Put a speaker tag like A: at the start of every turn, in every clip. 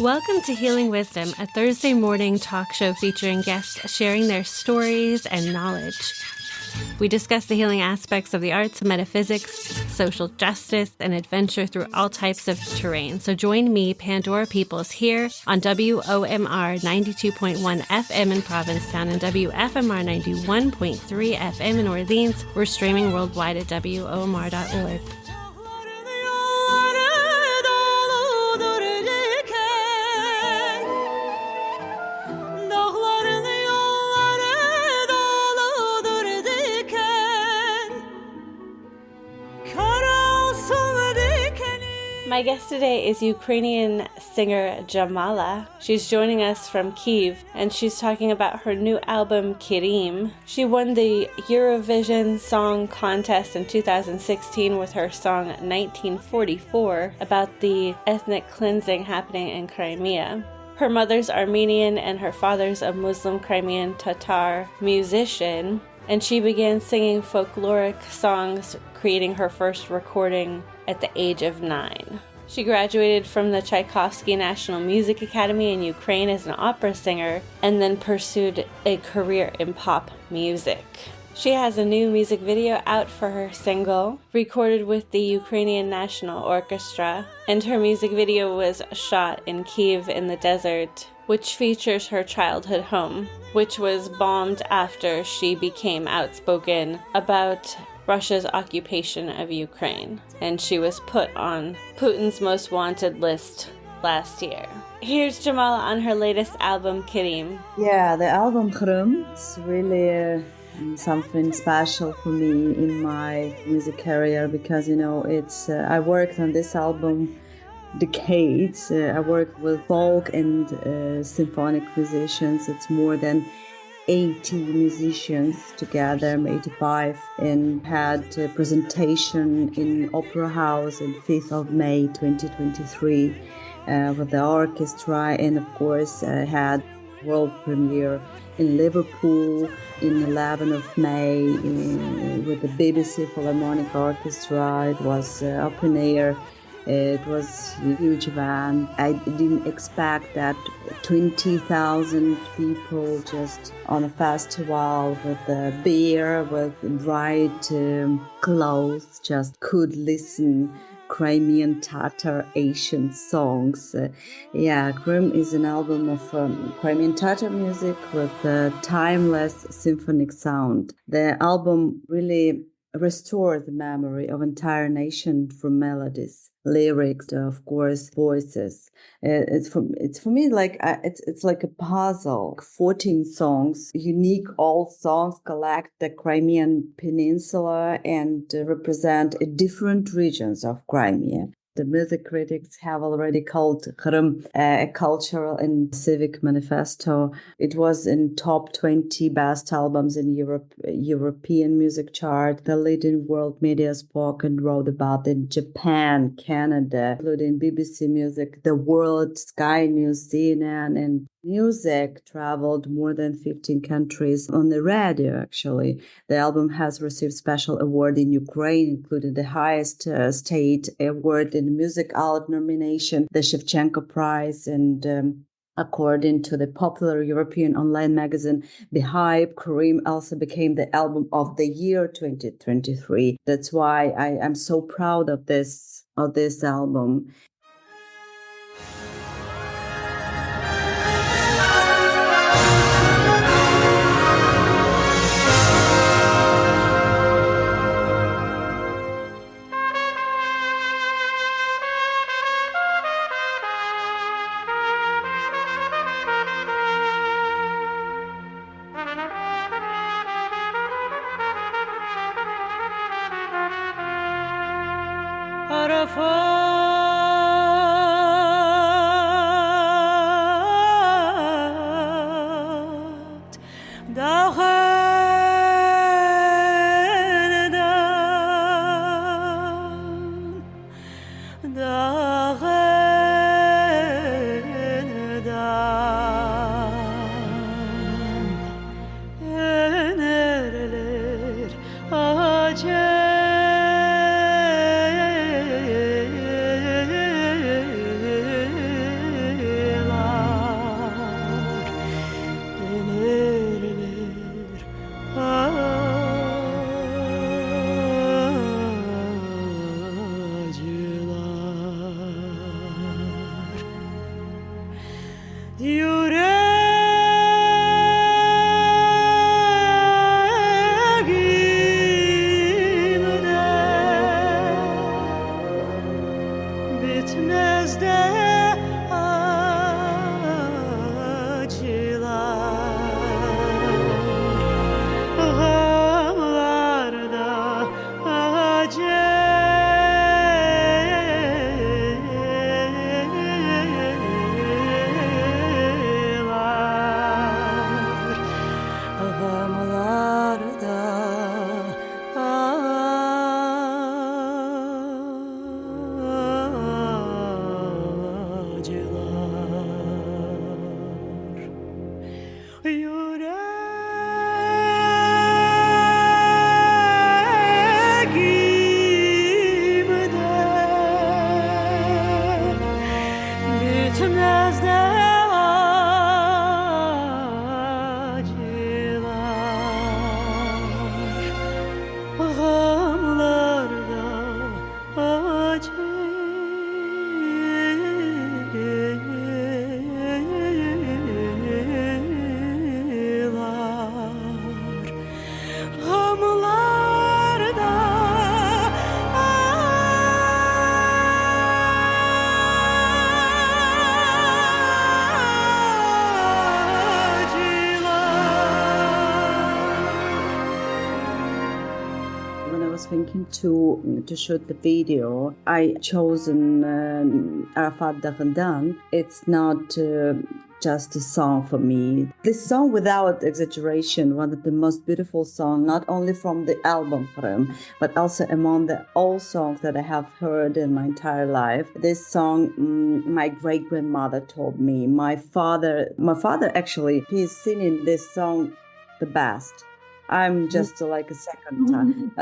A: Welcome to Healing Wisdom, a Thursday morning talk show featuring guests sharing their stories and knowledge. We discuss the healing aspects of the arts, metaphysics, social justice, and adventure through all types of terrain. So join me, Pandora Peoples, here on WOMR 92.1 FM in Provincetown and WFMR 91.3 FM in Orleans. We're streaming worldwide at WOMR.org. My guest today is Ukrainian singer Jamala. She's joining us from Kyiv, and she's talking about her new album, Crimean. She won the Eurovision Song Contest in 2016 with her song 1944 about the ethnic cleansing happening in Crimea. Her mother's Armenian and her father's a Muslim Crimean Tatar musician, and she began singing folkloric songs, creating her first recording at the age of 9. She graduated from the Tchaikovsky National Music Academy in Ukraine as an opera singer and then pursued a career in pop music. She has a new music video out for her single, recorded with the Ukrainian National Orchestra, and her music video was shot in Kyiv in the desert, which features her childhood home, which was bombed after she became outspoken about Russia's occupation of Ukraine, and she was put on Putin's most wanted list last year. Here's Jamala on her latest album, Crimean.
B: Yeah, the album Crimean is really something special for me in my music career because, it's I worked on this album decades. I worked with folk and symphonic musicians. It's more than 80 musicians together, 85, and had a presentation in Opera House on 5th of May 2023 with the orchestra, and of course I had world premiere in Liverpool in 11th of May with the BBC Philharmonic Orchestra. It was open air. It was a huge event. I didn't expect that 20,000 people just on a festival with a beer, with bright clothes, just could listen Crimean Tatar Asian songs. Crimean is an album of Crimean Tatar music with a timeless symphonic sound. The album really restored the memory of entire nation through melodies, lyrics, of course, voices. It's for me like it's like a puzzle. 14 songs, unique old songs, collect the Crimean Peninsula and represent different regions of Crimea. The music critics have already called Crimean a cultural and civic manifesto. It was in top 20 best albums in European music chart. The leading world media spoke and wrote about it in Japan, Canada, including BBC Music, The World, Sky News, CNN, and music traveled more than 15 countries on the radio, actually. The album has received special award in Ukraine, including the highest state award in Music Out nomination, the Shevchenko Prize, and according to the popular European online magazine, The Hype, Crimean also became the album of the year 2023. That's why I am so proud of this album. Thinking to shoot the video, I chosen Arafat Daghandan. It's not just a song for me. This song, without exaggeration, one of the most beautiful songs, not only from the album Krim, but also among the all songs that I have heard in my entire life. This song, my great grandmother told me. My father actually, he's singing this song the best. I'm just like a second time.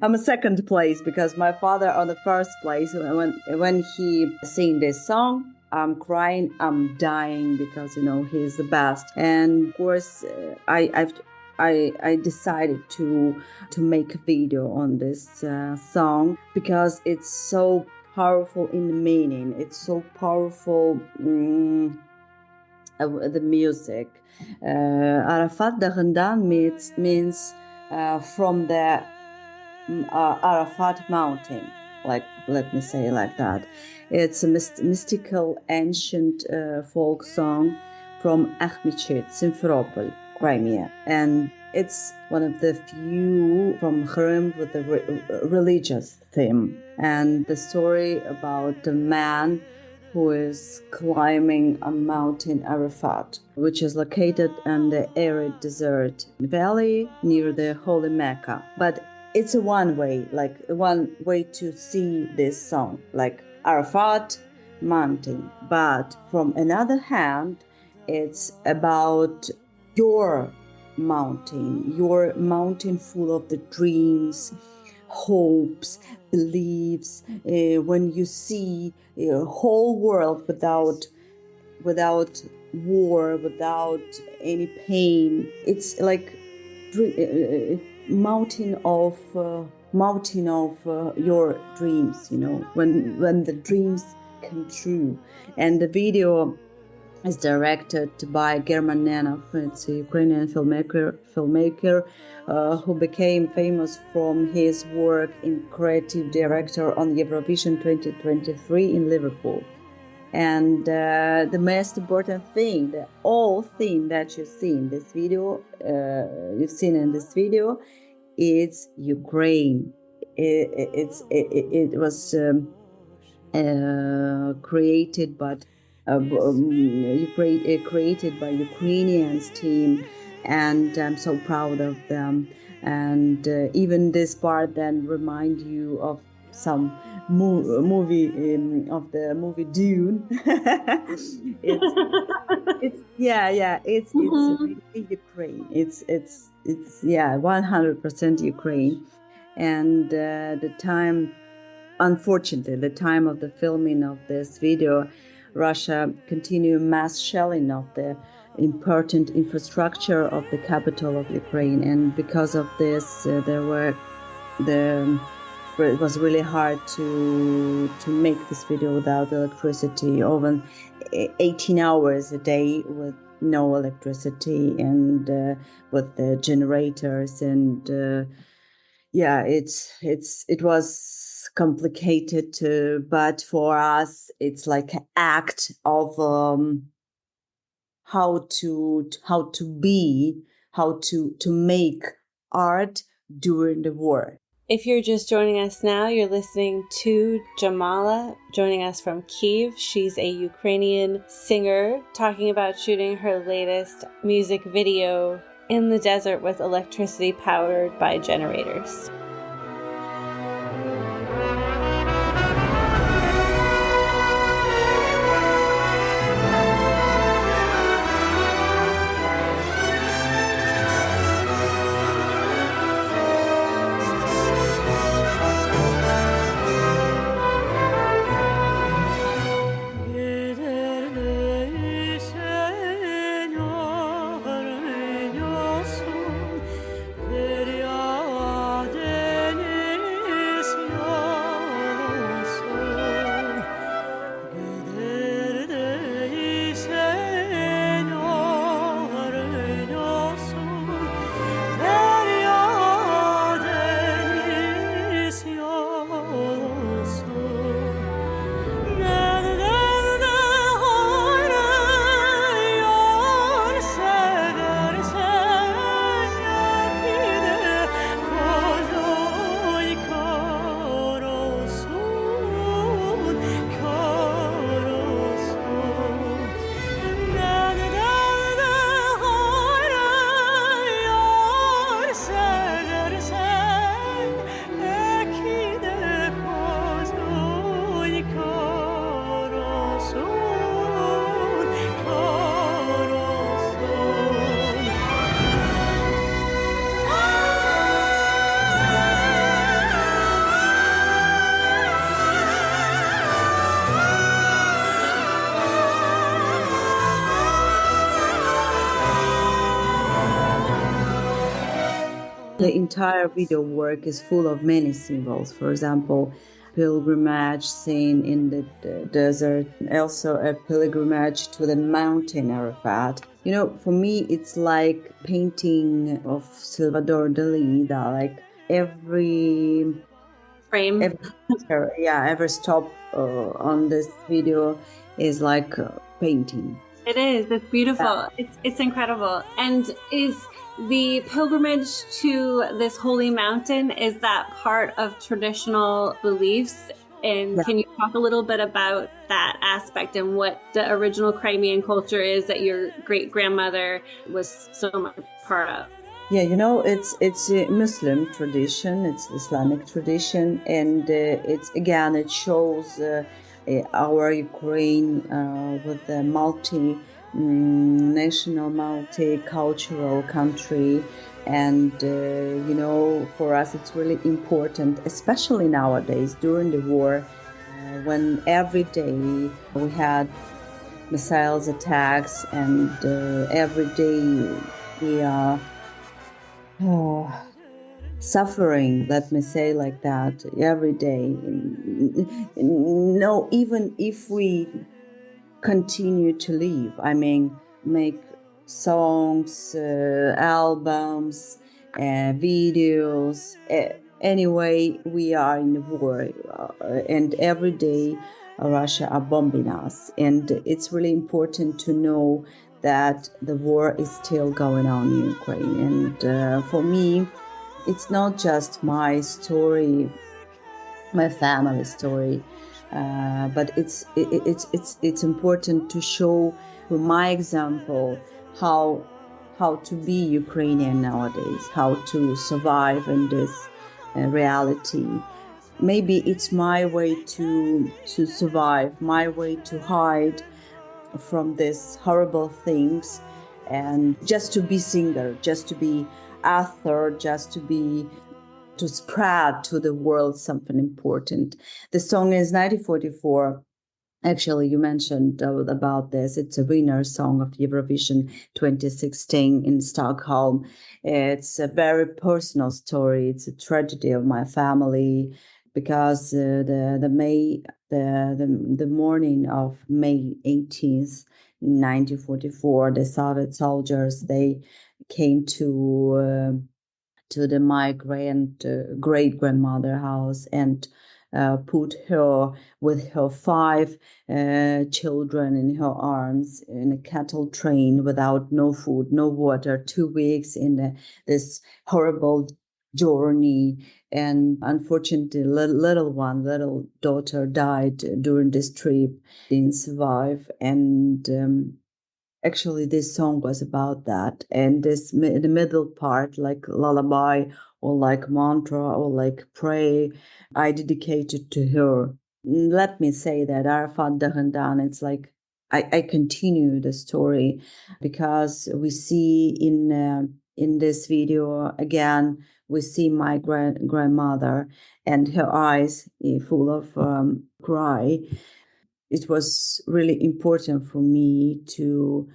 B: I'm a second place because my father on the first place. When he sing this song, I'm crying, I'm dying because he's the best. And of course, I decided to make a video on this song because it's so powerful in the meaning. It's so powerful. The music. Arafat Daghandan means from the Arafat mountain, like let me say it like that. It's a mystical ancient folk song from Akhmichit, Simferopol, Crimea, and it's one of the few from Krim with a religious theme. And the story about the man who is climbing a mountain Arafat, which is located in the arid desert valley near the holy Mecca. But it's a one way to see this song, like Arafat mountain. But from another hand, it's about your mountain full of the dreams, hopes, beliefs, when you see a whole world without war, without any pain. It's like mountain of your dreams, when the dreams come true. And the video is directed by German Nenov. It's a Ukrainian filmmaker who became famous from his work in creative director on Eurovision 2023 in Liverpool. And the most important thing, the whole thing that you've seen in this video, is Ukraine. It was created by Ukrainians team, and I'm so proud of them. And even this part then remind you of some movie of the movie Dune. it's really Ukraine. It's 100% Ukraine. And unfortunately, the time of the filming of this video, Russia continued mass shelling of the important infrastructure of the capital of Ukraine, and because of this, it was really hard to make this video without electricity, over 18 hours a day with no electricity, and with the generators, and yeah, it was complicated too, but for us, it's like an act of how to make art during the war.
A: If you're just joining us now, you're listening to Jamala, joining us from Kyiv. She's a Ukrainian singer talking about shooting her latest music video in the desert with electricity powered by generators.
B: The entire video work is full of many symbols. For example, pilgrimage scene in the desert, also a pilgrimage to the mountain Arafat. For me, it's like painting of Salvador Dali, that like every
A: Frame.
B: every stop on this video is like painting.
A: It is. It's beautiful. Yeah. It's incredible. And is the pilgrimage to this holy mountain, is that part of traditional beliefs? And Can you talk a little bit about that aspect and what the original Crimean culture is that your great-grandmother was so much part of?
B: Yeah, it's a Muslim tradition, it's Islamic tradition, and it shows our Ukraine with a national, multicultural country. And, for us, it's really important, especially nowadays during the war, when every day we had missiles attacks, and every day we are suffering, let me say like that, every day. No, even if we continue to live, make songs, albums, videos. Anyway, we are in the war, and every day Russia are bombing us. And it's really important to know that the war is still going on in Ukraine. And for me, it's not just my story, my family story, but it's important to show through my example how to be Ukrainian nowadays, how to survive in this reality. Maybe it's my way to survive, my way to hide from these horrible things, and just to be singer, just to be author, just to spread to the world something important. The song is 1944. Actually, you mentioned about this. It's a winner song of Eurovision 2016 in Stockholm. It's a very personal story. It's a tragedy of my family, because the morning of May 18th, 1944, the Soviet soldiers, they came to to my great grandmother house and put her with her 5 children in her arms in a cattle train without no food, no water, 2 weeks in this horrible journey. And unfortunately, little daughter died during this trip. Didn't survive. And actually, this song was about that. And the middle part, like lullaby or like mantra or like pray, I dedicated to her. Let me say that Arafat Dahandan, it's like I continue the story because we see in this video again, we see my grandmother and her eyes full of cry. It was really important for me to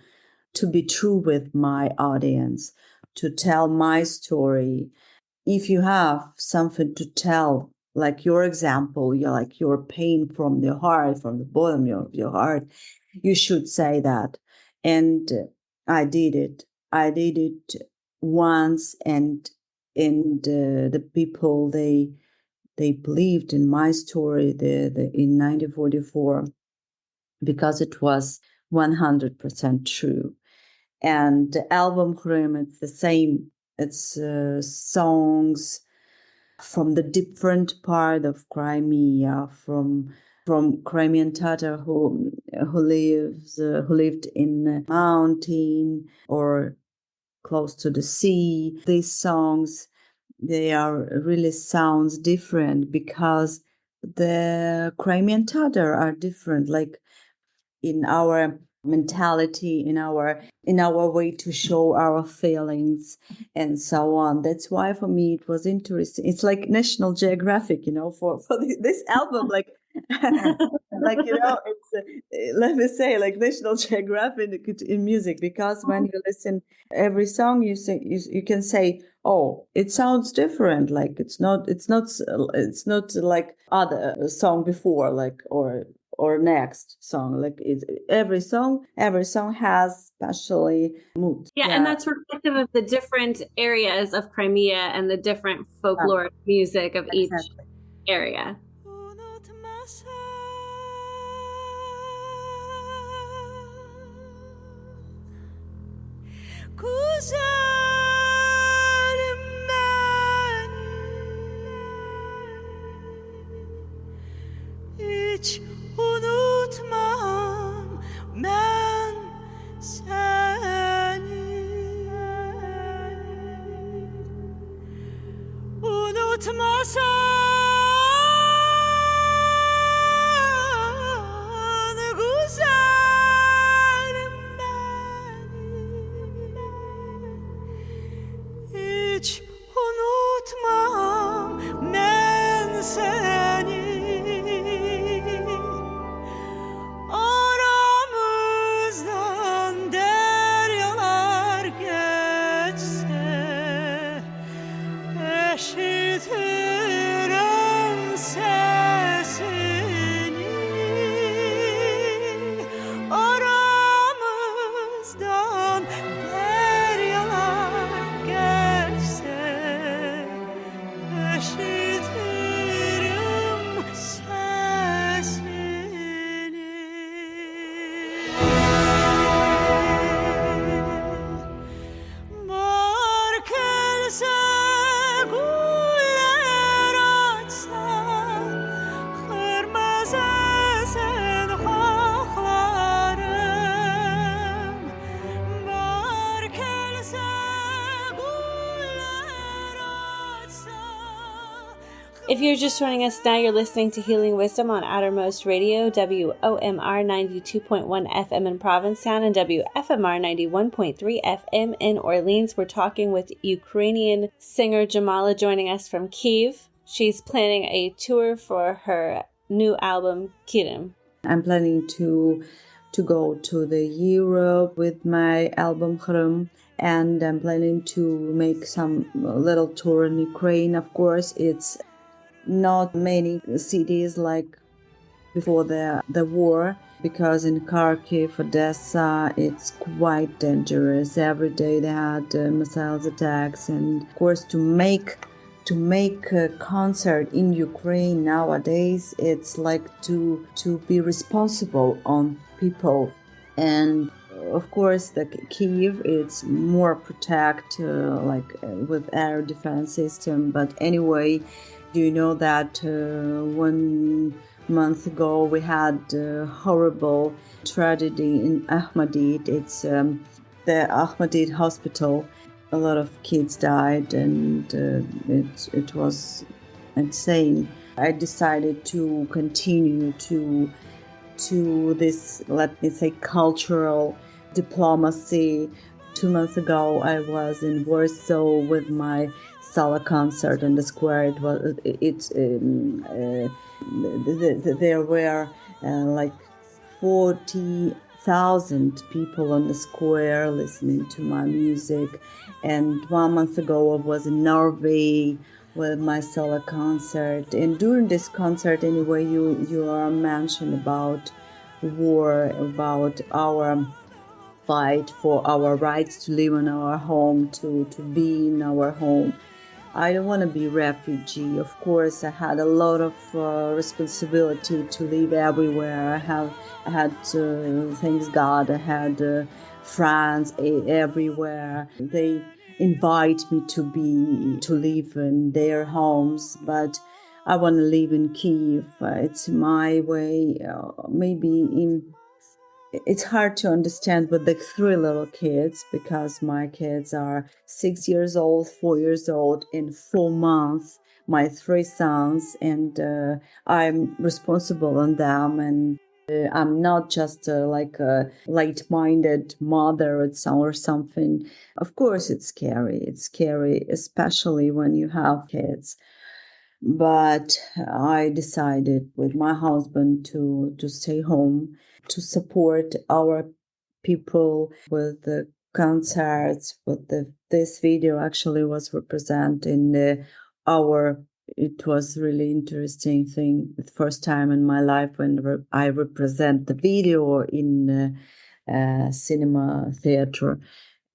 B: be true with my audience, to tell my story. If you have something to tell, like your example, like your pain from the heart, from the bottom of your heart, you should say that. And I did it. I did it once, and the people they believed in my story in 1944 because it was 100% true. And the album Krim, it's the same. It's songs from the different part of Crimea, from Crimean Tatar who lived in a mountain or close to the sea. These songs, they are really sounds different because the Crimean Tatar are different. Like in our mentality, in our way to show our feelings and so on. That's why for me it was interesting. It's like National Geographic, for this album, like like it's let me say like National Geographic in music, because when you listen every song you can say, oh, it sounds different, like it's not like other song before, like or next song, like every song has specially mood.
A: Yeah, and that's reflective of the different areas of Crimea and the different folkloric music of each area.
C: Hiç unutmam ben seni, unutmasan güzelim beni, hiç unutmam ben seni. Aramızdan deryalar geçse, eşitirim sesini. Aramızdan deryalar geçse, eşitirim sesini. Markelse güller açsan, kırmızı sen koklarım. Markelse güller açsan.
A: If you're just joining us now, you're listening to Healing Wisdom on Outermost Radio, WOMR 92.1 FM in Provincetown and WFMR 91.3 FM in Orleans. We're talking with Ukrainian singer Jamala, joining us from Kyiv. She's planning a tour for her new album, Kirim.
B: I'm planning to go to the Europe with my album Krim, and I'm planning to make some little tour in Ukraine. Of course, it's not many cities like before the war, because in Kharkiv, Odessa, it's quite dangerous. Every day they had missiles attacks, and of course to make a concert in Ukraine nowadays, it's like to be responsible on people. And of course the Kyiv, it's more protect with air defense system. But anyway, do you know that 1 month ago we had a horrible tragedy in Ahmadid. It's the Ahmadid hospital. A lot of kids died, and it was insane. I decided to continue to this, let me say, cultural diplomacy. 2 months ago, I was in Warsaw with my solo concert in the square. There were like 40,000 people on the square listening to my music. And 1 month ago, I was in Norway with my solo concert. And during this concert, anyway, you are mentioned about war, about our fight for our rights to live in our home, to be in our home. I don't want to be refugee. Of course, I had a lot of responsibility to live everywhere. I had thanks God, I had friends everywhere. They invite me to live in their homes, but I want to live in Kyiv. It's my way. It's hard to understand with the 3 little kids, because my kids are 6 years old, 4 years old, and 4 months. My 3 sons, and I'm responsible on them. And I'm not just like a light-minded mother or something. Of course, it's scary. It's scary, especially when you have kids. But I decided with my husband to stay home, to support our people with the concerts. This video actually was representing it was really interesting thing. The first time in my life when I represent the video in cinema theater.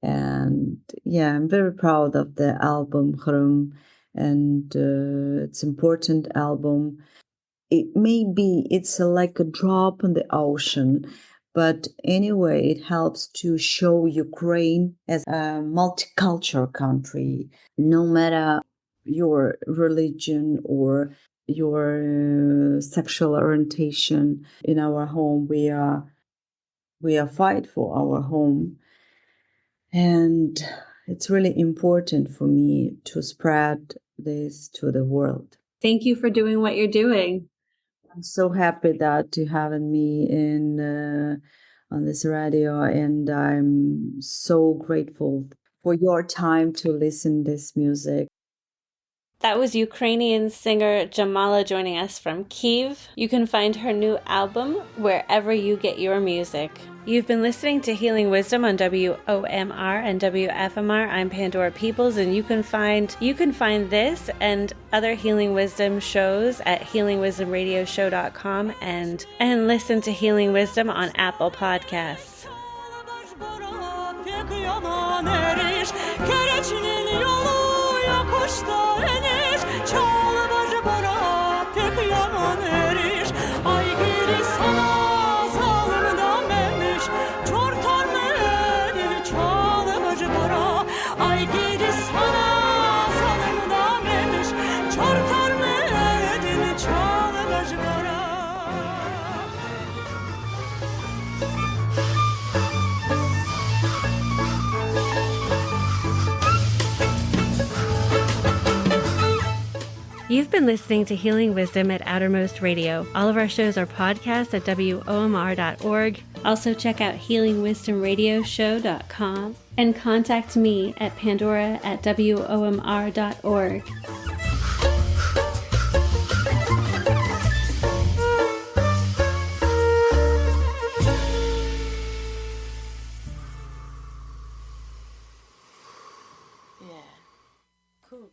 B: And yeah, I'm very proud of the album Khrym, and it's important album. It's like a drop in the ocean, but anyway, it helps to show Ukraine as a multicultural country. No matter your religion or your sexual orientation, in our home we are fight for our home. And it's really important for me to spread this to the world.
A: Thank you for doing what you're doing.
B: I'm so happy that you having me on this radio, and I'm so grateful for your time to listen this music.
A: That was Ukrainian singer Jamala joining us from Kyiv. You can find her new album wherever you get your music. You've been listening to Healing Wisdom on WOMR and WFMR. I'm Pandora Peoples, and you can find this and other Healing Wisdom shows at healingwisdomradioshow.com and listen to Healing Wisdom on Apple Podcasts. You've been listening to Healing Wisdom at Outermost Radio. All of our shows are podcasts at WOMR.org. Also check out healingwisdomradioshow.com and contact me at pandora@WOMR.org.
C: Yeah. Cool.